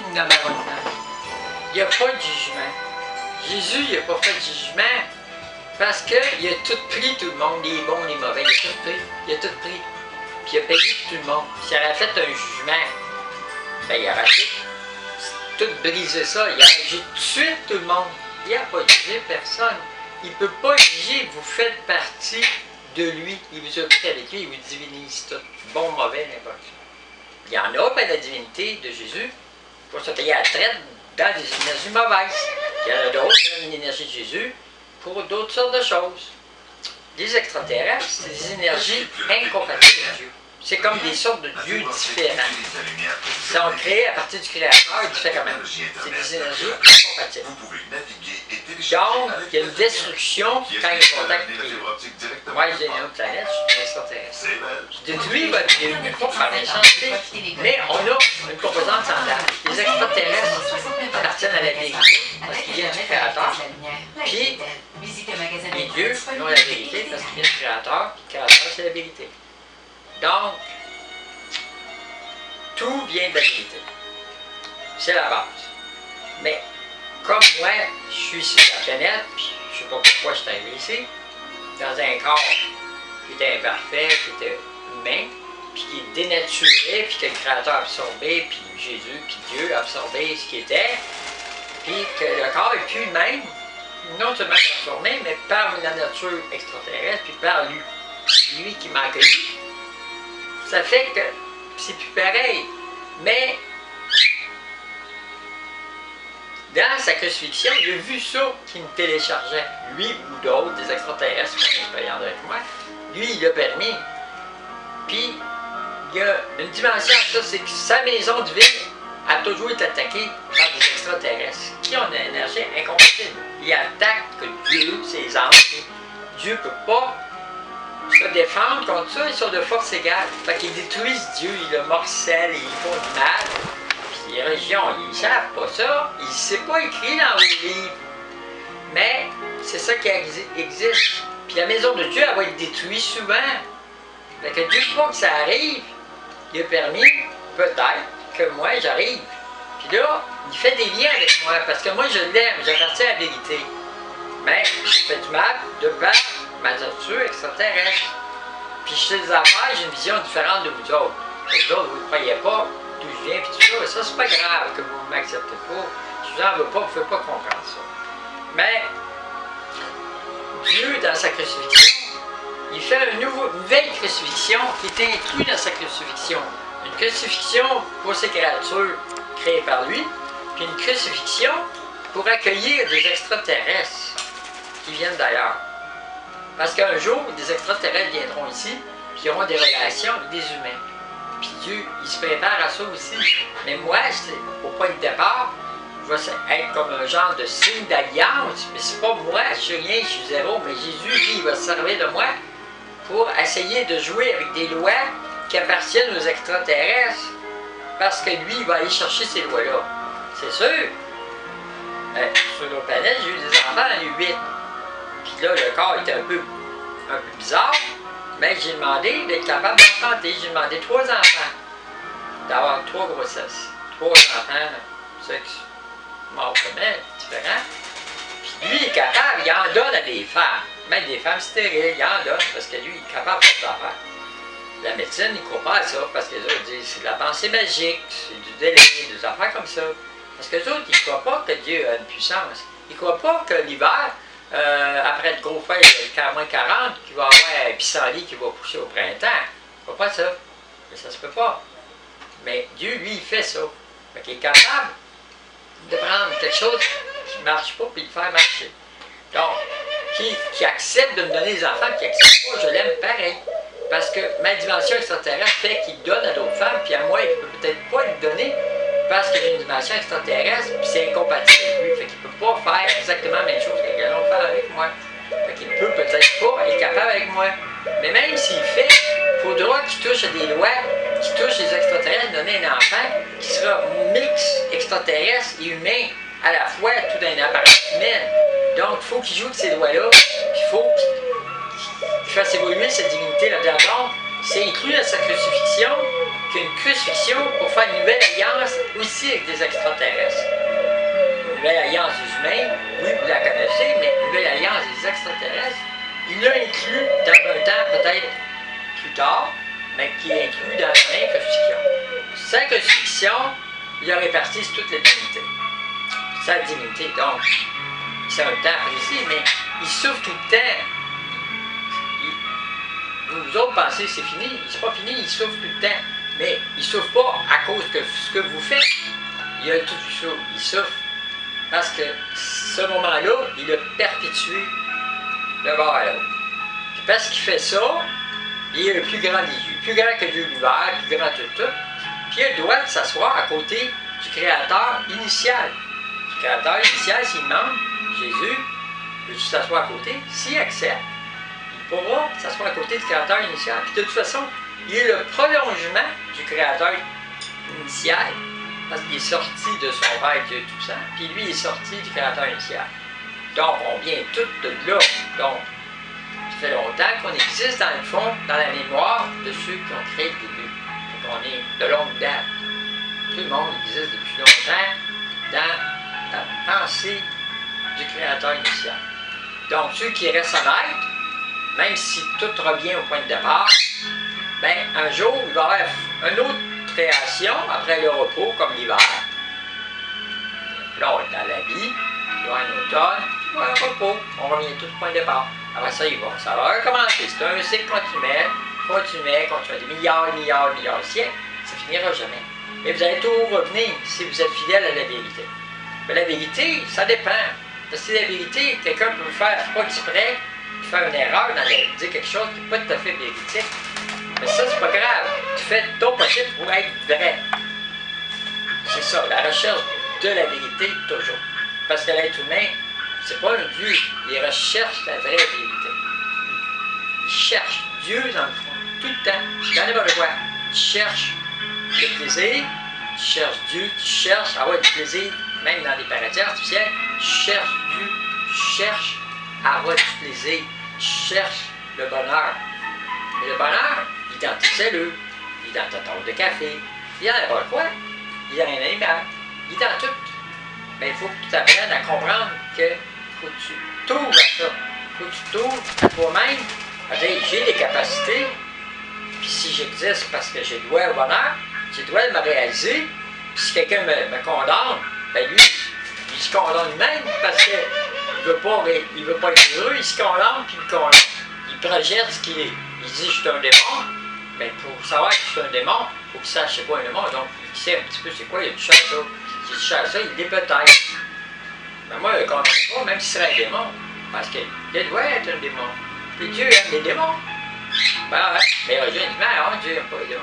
Il n'y a pas de jugement. Jésus, il n'a pas fait de jugement parce qu'il a tout pris, tout le monde, les bons, les mauvais, il a tout pris. Il a tout pris. Puis il a payé tout le monde. S'il aurait fait un jugement, ben il aurait tout brisé ça. Il aurait jugé tout de suite tout le monde. Il n'a pas jugé personne. Il ne peut pas juger, vous faites partie de lui. Il vous a pris avec lui, il vous divinise tout. Bon, mauvais, n'importe quoi. Il y en a pas de la divinité de Jésus pour se payer à la traite dans des énergies mauvaises. Il y en a d'autres qui ont une énergie de Jésus pour d'autres sortes de choses. Les extraterrestres, c'est des énergies incompatibles avec Dieu. C'est comme des sortes de dieux différents. Ils sont créés à partir du Créateur différemment. C'est des énergies incompatibles. Donc, il y a une destruction quand il est contact avec Dieu. Moi, j'ai une autre planète, je suis un extraterrestre. Je détruis votre Dieu, pas par méchanceté, mais on a une composante semblable. Les extraterrestres appartiennent à la vérité, parce qu'ils viennent du Créateur. Puis, les dieux ont la vérité, parce qu'ils viennent du Créateur, puis le Créateur, c'est la vérité. Donc, tout vient de la vérité. C'est la base. Mais, comme moi, je suis sur la planète, puis je ne sais pas pourquoi je suis arrivé ici, dans un corps qui était imparfait, qui était humain, puis qui est dénaturé, puis que le Créateur a absorbé, puis Jésus, puis Dieu a absorbé ce qui était, puis que le corps n'est plus le même, non seulement transformé, mais par la nature extraterrestre, puis par lui. Lui qui m'a accueilli. Ça fait que c'est plus pareil. Mais dans sa crucifixion, il a vu ça qui me téléchargeait. Lui ou d'autres, des extraterrestres qui ont expérience avec moi, lui, il l'a permis. Puis, il y a une dimension à ça, c'est que sa maison divine a toujours été attaquée par des extraterrestres qui ont une énergie incompatible. Ils attaquent que Dieu, ses anges. Dieu ne peut pas se défendre contre ça, ils sont de force égale. Fait qu'ils détruisent Dieu, ils le morcellent, ils font du mal. Puis les religions, ils ne savent pas ça. C'est pas écrit dans vos livres. Mais c'est ça qui existe. Puis la maison de Dieu, elle va être détruite souvent. Fait que Dieu ne veut pas que ça arrive. Il a permis, peut-être, que moi j'arrive. Puis là, il fait des liens avec moi, parce que moi je l'aime, j'appartiens à la vérité. Mais je fais du mal de par ma nature extraterrestre. Puis je sais des affaires, j'ai une vision différente de vous autres. Les autres, vous ne croyez pas d'où je viens, puis tout ça. Ça, c'est pas grave que vous ne m'acceptez pas. Je vous en veux pas, vous ne pouvez pas comprendre ça. Mais Dieu, dans sa crucifixion, il fait une nouvelle crucifixion qui est inclue dans sa crucifixion. Une crucifixion pour ces créatures créées par lui, puis une crucifixion pour accueillir des extraterrestres qui viennent d'ailleurs. Parce qu'un jour, des extraterrestres viendront ici, puis ils auront des relations avec des humains. Puis Dieu, il se prépare à ça aussi. Mais moi, au point de départ, je vais être comme un genre de signe d'alliance, mais c'est pas moi, je suis rien, je suis zéro, mais Jésus, lui, il va se servir de moi pour essayer de jouer avec des lois qui appartiennent aux extraterrestres, parce que lui, il va aller chercher ces lois-là. C'est sûr. Sur nos planètes, j'ai eu des enfants, j'en ai eu 8. Puis là, le corps était un peu bizarre, mais j'ai demandé d'être capable d'enfanter. J'ai demandé 3 enfants, d'avoir 3 grossesses. 3 enfants, sexe, mort femelle, différents. Puis lui, il est capable, il en donne à des femmes. Même des femmes stériles, il en donne, parce que lui, il est capable de faire affaire. La médecine, il ne croit pas à ça, parce que les autres disent c'est de la pensée magique, c'est du délire, des affaires comme ça. Parce que les autres, ils ne croient pas que Dieu a une puissance. Ils ne croient pas que l'hiver, après le gros feu, moins 40, qu'il va y avoir un pissenlit qui va pousser au printemps. Ils ne croient pas ça. Mais ça ne se peut pas. Mais Dieu, lui, il fait ça. Fait qu'il est capable de prendre quelque chose qui ne marche pas puis de le faire marcher. Donc, qui accepte de me donner des enfants, qui n'accepte pas, je l'aime pareil. Parce que ma dimension extraterrestre fait qu'il donne à d'autres femmes, puis à moi, il ne peut peut-être pas le donner parce que j'ai une dimension extraterrestre, puis c'est incompatible avec lui. Fait qu'il ne peut pas faire exactement la même chose que quelqu'un d'autre fait avec moi. Fait qu'il peut peut-être pas être capable avec moi. Mais même s'il fait, il faudra qu'il touche à des lois, qui touchent les extraterrestres, donner un enfant qui sera mix extraterrestre et humain à la fois, tout dans une apparence humaine. Donc, il faut qu'il joue avec ces lois-là, puis il faut qu'il fasse évoluer cette divinité là-dedans. Donc, c'est inclus dans sa crucifixion, qu'une crucifixion pour faire une nouvelle alliance aussi avec des extraterrestres. Une nouvelle alliance des humains, oui, vous la connaissez, mais une nouvelle alliance des extraterrestres, il l'a inclus dans un temps peut-être plus tard, mais qui est inclus dans la même crucifixion. Sa crucifixion, il a réparti sur toutes les divinités. Sa divinité, donc, c'est un temps précis, mais il souffre tout le temps. Vous autres pensez que c'est fini, c'est pas fini, il souffre tout le temps. Mais il ne souffre pas à cause de ce que vous faites. Il a tout ça, il souffre parce que ce moment-là, il a perpétué le bord à l'autre. Puis parce qu'il fait ça, il est le plus grand des yeux, plus grand que Dieu l'univers, plus grand que tout. Puis il a le droit de s'asseoir à côté du Créateur initial. Le Créateur initial, s'il demande, Jésus, veux-tu t'asseoir à côté? S'il accepte, il pourra s'asseoir à côté du Créateur initial. Puis de toute façon, il est le prolongement du Créateur initial, parce qu'il est sorti de son Père Dieu Tout-Puissant, puis lui il est sorti du Créateur initial. Donc, on vient tous de là. Donc, ça fait longtemps qu'on existe dans le fond, dans la mémoire de ceux qui ont créé le début. Donc, on est de longue date. Tout le monde existe depuis longtemps dans la pensée du Créateur initial. Donc, ceux qui restent honnêtes, même si tout revient au point de départ, ben, un jour, il va y avoir une autre création après le repos, comme l'hiver. Là, on est dans la vie, il y aura un automne, il y aura un repos, on revient tout au point de départ. Après ça, ça va recommencer. C'est un cycle continuel, des milliards de siècles, ça finira jamais. Mais vous allez toujours revenir si vous êtes fidèle à la vérité. Mais la vérité, ça dépend. Parce que la vérité, quelqu'un peut faire pas exprès, faire une erreur dans dire quelque chose qui n'est pas tout à fait véridique. Mais ça, c'est pas grave. Tu fais ton possible pour être vrai. C'est ça, la recherche de la vérité, toujours. Parce que l'être humain, c'est pas un Dieu. Il recherche la vraie vérité. Il cherche Dieu dans le fond, tout le temps. Dans n'importe quoi. Tu cherches le plaisir, tu cherches Dieu, tu cherches à avoir du plaisir, même dans des paradis artificiels. Tu cherches Dieu, tu cherches à avoir du plaisir, tu cherches le bonheur. Mais le bonheur, il est dans tes cellules, il est dans ta tasse de café, il est dans n'importe quoi, il est dans un animal, il est dans tout. Mais il faut que tu t'apprennes à comprendre que faut que tu t'ouvres à ça. Il faut que tu t'ouvres à toi-même, à dire j'ai des capacités, puis si j'existe parce que j'ai droit au bonheur, j'ai droit de me réaliser, puis si quelqu'un me condamne, ben lui, il se condamne lui-même parce qu'il ne veut pas être heureux, il se condamne, puis il condamne. Il projette ce qu'il est. Il dit je suis un démon, mais pour savoir que je suis un démon, il faut qu'il sache c'est quoi un démon, donc il sait un petit peu c'est quoi, il a touché à ça. S'il touche à ça, il l'est peut-être. Mais moi, je ne condamne pas, même s'il serait un démon, parce qu'il doit être un démon. Puis Dieu aime les démons. Ben ouais, mais Dieu dit, mais Dieu n'aime pas les démons.